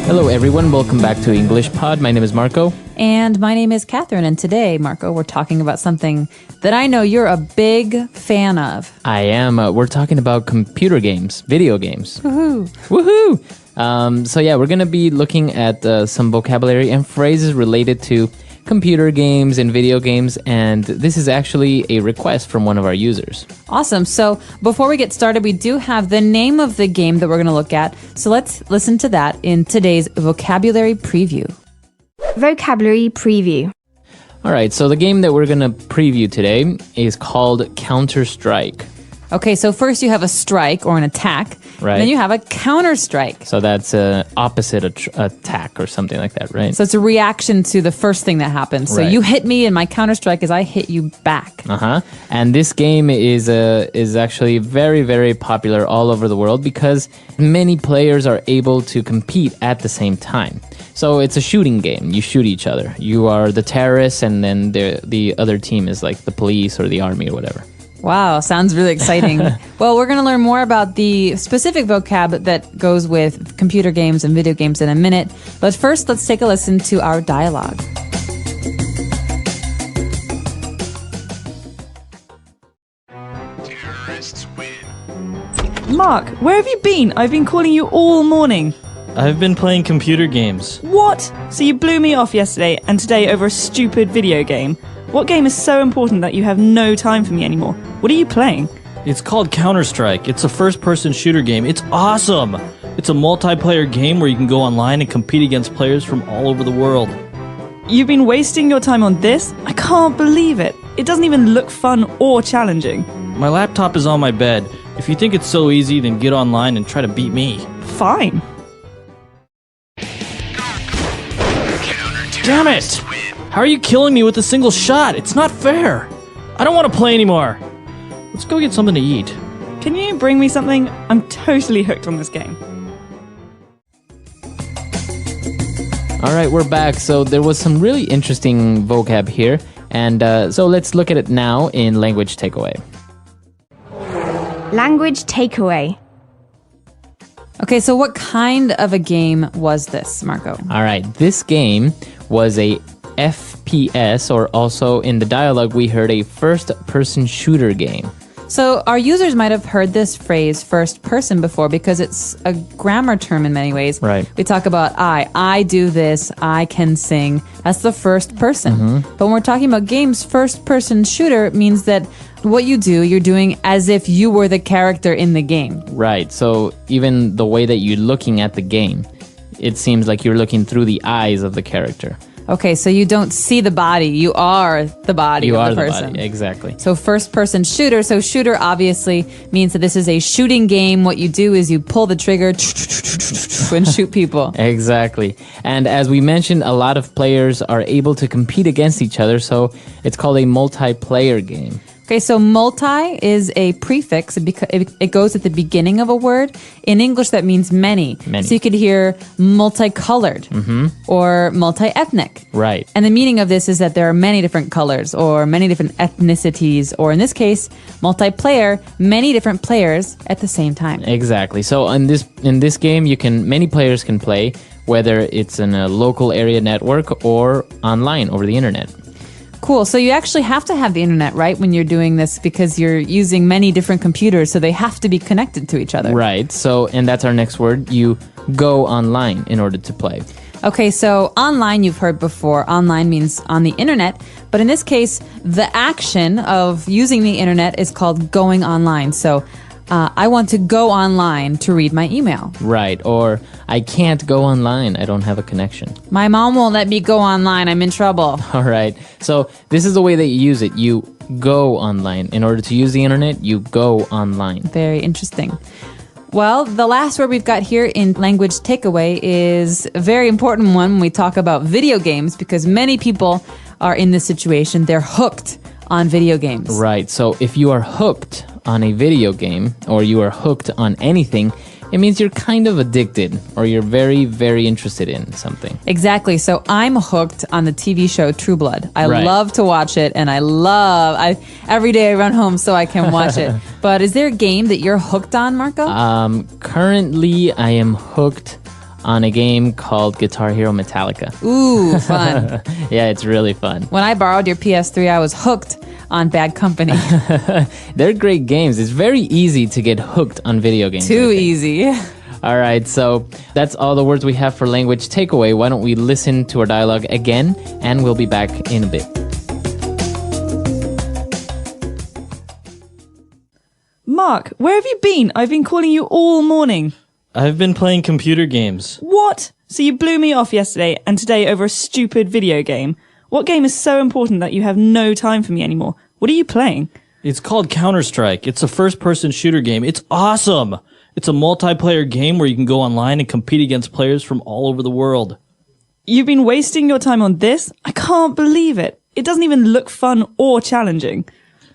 Hello everyone, welcome back to English Pod. My name is Marco. And my name is Catherine, and today, Marco, we're talking about something that I know you're a big fan of. I am. We're talking about computer games, video games. Woohoo! Woohoo! So yeah, we're going to be looking at some vocabulary and phrases related to computer games and video games, and this is actually a request from one of our users. Awesome. So before we get started, we do have the name of the game that we're going to look at. So let's listen to that in today's vocabulary preview. Vocabulary preview. All right, so the game that we're going to preview today is called Counter-Strike. Okay, so first you have a strike or an attack, Right. and then you have a counter-strike. So that's opposite attack or something like that, right? So it's a reaction to the first thing that happens. So Right. you hit me, and my counter-strike is I hit you back. And this game is actually very, very popular all over the world because many players are able to compete at the same time. So it's a shooting game. You shoot each other. You are the terrorists, and then the other team is like the police or the army or whatever. Wow, sounds really exciting. Well, we're going to learn more about the specific vocab that goes with computer games and video games in a minute. But first, let's take a listen to our dialogue. Mark, where have you been? I've been calling you all morning. I've been playing computer games. What? So you blew me off yesterday and today over a stupid video game. What game is so important that you have no time for me anymore? What are you playing? It's called Counter-Strike. It's a first-person shooter game. It's awesome! It's a multiplayer game where you can go online and compete against players from all over the world. You've been wasting your time on this? I can't believe it. It doesn't even look fun or challenging. My laptop is on my bed. If you think it's so easy, then get online and try to beat me. Fine. Damn it! How are you killing me with a single shot? It's not fair! I don't want to play anymore! Let's go get something to eat. Can you bring me something? I'm totally hooked on this game. All right, we're back. So there was some really interesting vocab here. And so let's look at it now in language takeaway. Language takeaway. Okay, so what kind of a game was this, Marco? All right, this game was a FPS, or also in the dialogue we heard a first-person shooter game. So our users might have heard this phrase first person before because it's a grammar term in many ways. Right. We talk about I do this, I can sing. That's the first person. But when we're talking about games, first person shooter means that what you do, you're doing as if you were the character in the game. Right, so even the way that you're looking at the game, it seems like you're looking through the eyes of the character. Okay, so you don't see the body, you are the body of the person. The body, exactly. So first person shooter. So shooter obviously means that this is a shooting game. What you do is you pull the trigger and shoot people. Exactly. And as we mentioned, a lot of players are able to compete against each other, so it's called a multiplayer game. Okay, so multi is a prefix. It goes at the beginning of a word. In English, that means many. So you could hear multicolored or multi-ethnic. Right. And the meaning of this is that there are many different colors or many different ethnicities, or in this case, multiplayer, many different players at the same time. Exactly. So in this game, many players can play, whether it's in a local area network or online over the internet. Cool. So you actually have to have the internet, right, when you're doing this because you're using many different computers, so they have to be connected to each other. Right. So, and that's our next word. You go online in order to play. Okay, so online you've heard before. Online means on the internet, but in this case, the action of using the internet is called going online. So I want to go online to read my email. Right. Or I can't go online. I don't have a connection. My mom won't let me go online. I'm in trouble. All right. So this is the way that you use it. You go online. In order to use the internet, you go online. Very interesting. Well, the last word we've got here in language takeaway is a very important one when we talk about video games, because many people are in this situation. They're hooked on video games. Right. So if you are hooked on a video game, or you are hooked on anything, it means you're kind of addicted, or you're very, very interested in something. Exactly. So I'm hooked on the TV show True Blood. I love to watch it, and every day I run home so I can watch it. But is there a game that you're hooked on, Marco? Currently, I am hooked on a game called Guitar Hero Metallica. Ooh, fun. Yeah, it's really fun. When I borrowed your PS3, I was hooked on Bad Company. They're great games. It's very easy to get hooked on video games. Too easy. All right, so that's all the words we have for language takeaway. Why don't we listen to our dialogue again, and we'll be back in a bit. Mark, where have you been? I've been calling you all morning. I've been playing computer games. What? So you blew me off yesterday and today over a stupid video game? What game is so important that you have no time for me anymore? What are you playing? It's called Counter-Strike. It's a first-person shooter game. It's awesome! It's a multiplayer game where you can go online and compete against players from all over the world. You've been wasting your time on this? I can't believe it. It doesn't even look fun or challenging.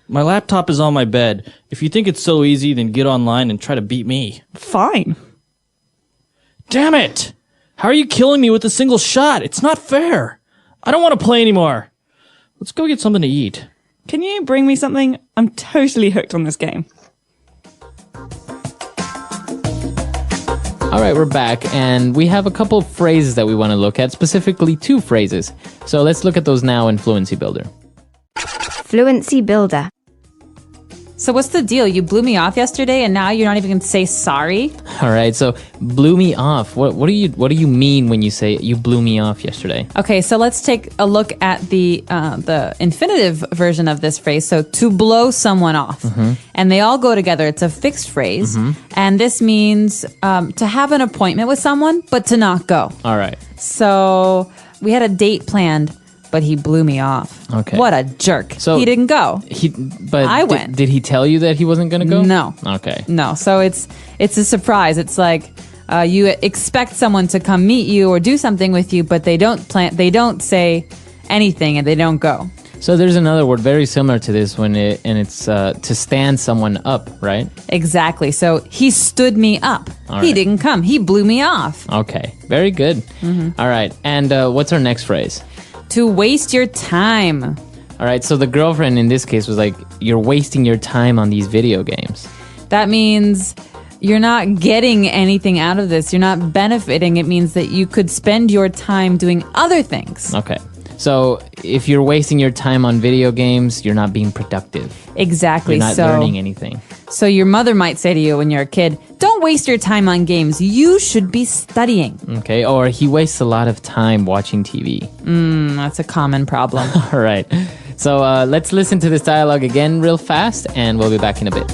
My laptop is on my bed. If you think it's so easy, then get online and try to beat me. Fine. Damn it! How are you killing me with a single shot? It's not fair. I don't want to play anymore. Let's go get something to eat. Can you bring me something? I'm totally hooked on this game. All right, we're back, and we have a couple of phrases that we want to look at, specifically 2 phrases. So let's look at those now in Fluency Builder. Fluency Builder. So what's the deal? You blew me off yesterday and now you're not even going to say sorry? All right, so blew me off. What do you mean when you say you blew me off yesterday? Okay, so let's take a look at the infinitive version of this phrase. So to blow someone off. Mm-hmm. And they all go together. It's a fixed phrase. Mm-hmm. And this means to have an appointment with someone, but to not go. All right. So we had a date planned, but he blew me off. Okay. What a jerk. So he didn't go. But I went. Did he tell you that he wasn't going to go? No. Okay. No. So it's a surprise. It's like you expect someone to come meet you or do something with you, but they don't say anything and they don't go. So there's another word very similar to this it's to stand someone up, right? Exactly. So he stood me up. All He right. didn't come. He blew me off. Okay. Very good. Mm-hmm. All right. And what's our next phrase? To waste your time. All right, so the girlfriend in this case was like, you're wasting your time on these video games. That means you're not getting anything out of this. You're not benefiting. It means that you could spend your time doing other things. Okay. So if you're wasting your time on video games, you're not being productive. Exactly. You're not learning anything. So your mother might say to you when you're a kid, don't waste your time on games. You should be studying. Okay, or he wastes a lot of time watching TV. That's a common problem. All right. So let's listen to this dialogue again real fast, and we'll be back in a bit.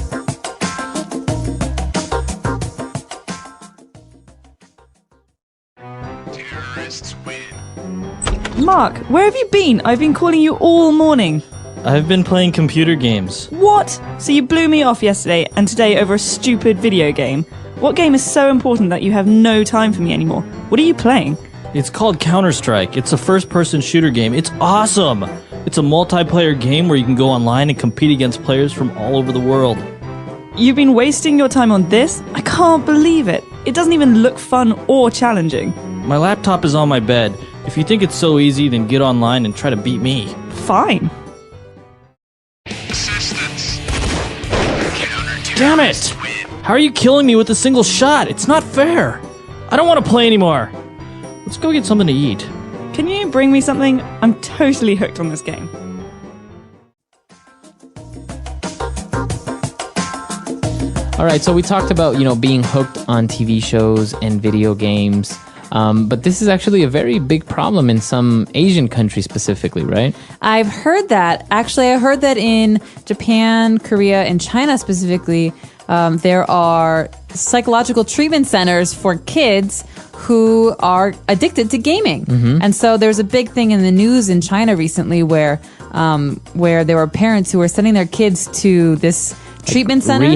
Mark, where have you been? I've been calling you all morning. I've been playing computer games. What? So you blew me off yesterday and today over a stupid video game? What game is so important that you have no time for me anymore? What are you playing? It's called Counter-Strike. It's a first-person shooter game. It's awesome! It's a multiplayer game where you can go online and compete against players from all over the world. You've been wasting your time on this? I can't believe it. It doesn't even look fun or challenging. My laptop is on my bed. If you think it's so easy, then get online and try to beat me. Fine. Damn it! How are you killing me with a single shot? It's not fair. I don't want to play anymore. Let's go get something to eat. Can you bring me something? I'm totally hooked on this game. All right, so we talked about, being hooked on TV shows and video games. But this is actually a very big problem in some Asian countries specifically, right? I've heard that. Actually, I heard that in Japan, Korea, and China specifically, there are psychological treatment centers for kids who are addicted to gaming. Mm-hmm. And so there's a big thing in the news in China recently where there were parents who were sending their kids to this treatment center.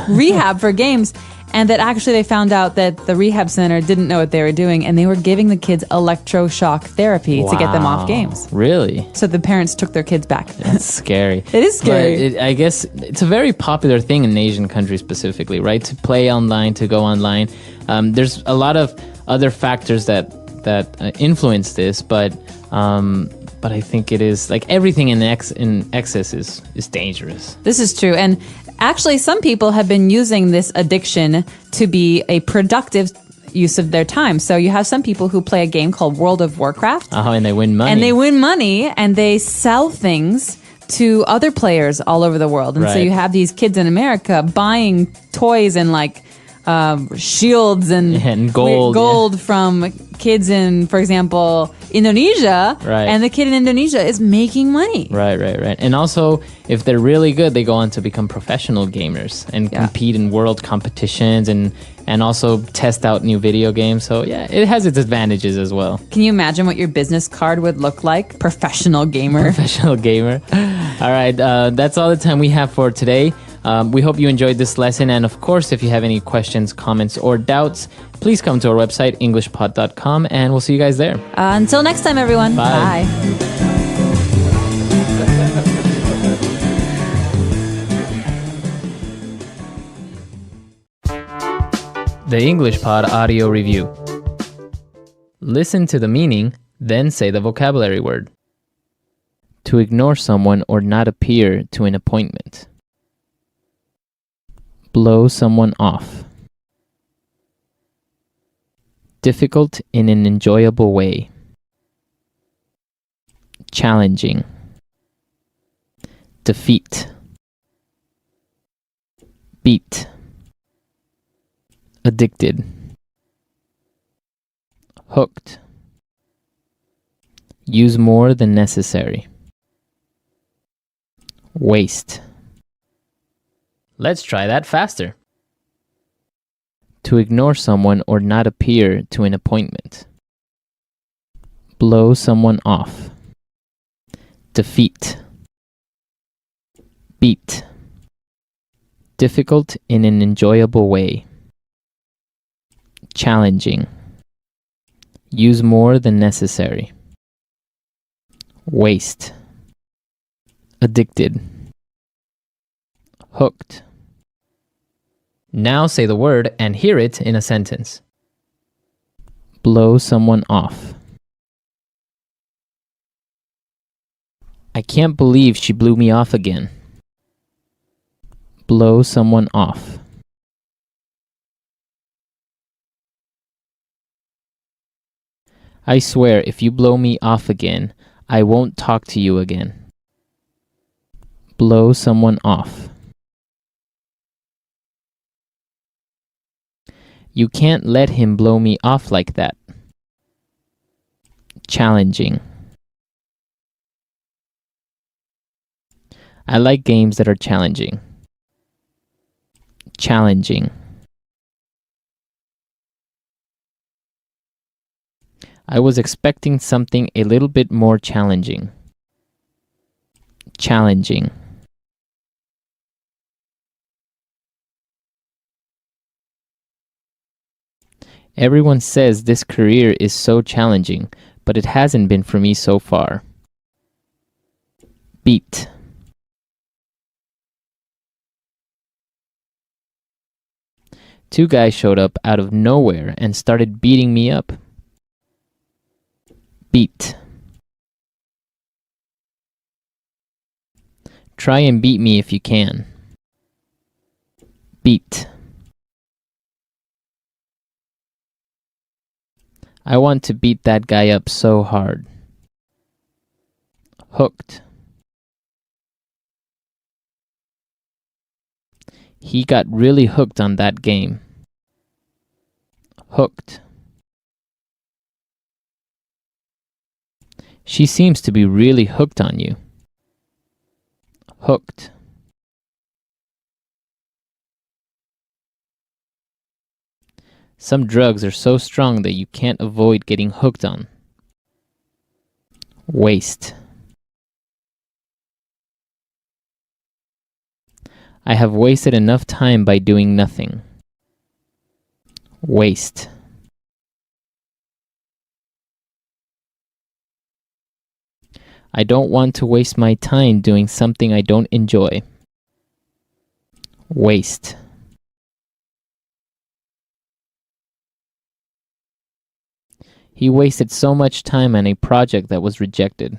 Rehab for games. And that actually they found out that the rehab center didn't know what they were doing, and they were giving the kids electroshock therapy to get them off games. Really? So the parents took their kids back. That's scary. It is scary. But I guess it's a very popular thing in Asian countries specifically, right? To play online, to go online. There's a lot of other factors that influence this, but I think it is like everything in excess is dangerous. This is true. And actually, some people have been using this addiction to be a productive use of their time. So you have some people who play a game called World of Warcraft. And they win money. And they win money and they sell things to other players all over the world. And so Right. you have these kids in America buying toys and like shields and gold, from kids in, for example, Indonesia. Right. And the kid in Indonesia is making money. Right. And also, if they're really good, they go on to become professional gamers and compete in world competitions and also test out new video games. So yeah, it has its advantages as well. Can you imagine what your business card would look like? Professional gamer. Professional gamer. All right, that's all the time we have for today. We hope you enjoyed this lesson. And of course, if you have any questions, comments, or doubts, please come to our website, englishpod.com, and we'll see you guys there. Until next time, everyone. Bye. The English Pod Audio Review. Listen to the meaning, then say the vocabulary word. To ignore someone or not appear to an appointment. Blow someone off. Difficult in an enjoyable way. Challenging. Defeat. Beat. Addicted. Hooked. Use more than necessary. Waste. Let's try that faster. To ignore someone or not appear to an appointment. Blow someone off. Defeat. Beat. Difficult in an enjoyable way. Challenging. Use more than necessary. Waste. Addicted. Hooked. Now say the word and hear it in a sentence. Blow someone off. I can't believe she blew me off again. Blow someone off. I swear if you blow me off again, I won't talk to you again. Blow someone off. You can't let him blow me off like that. Challenging. I like games that are challenging. Challenging. I was expecting something a little bit more challenging. Challenging. Everyone says this career is so challenging, but it hasn't been for me so far. Beat. Two guys showed up out of nowhere and started beating me up. Beat. Try and beat me if you can. Beat. I want to beat that guy up so hard. Hooked. He got really hooked on that game. Hooked. She seems to be really hooked on you. Hooked. Some drugs are so strong that you can't avoid getting hooked on. Waste. I have wasted enough time by doing nothing. Waste. I don't want to waste my time doing something I don't enjoy. Waste. He wasted so much time on a project that was rejected.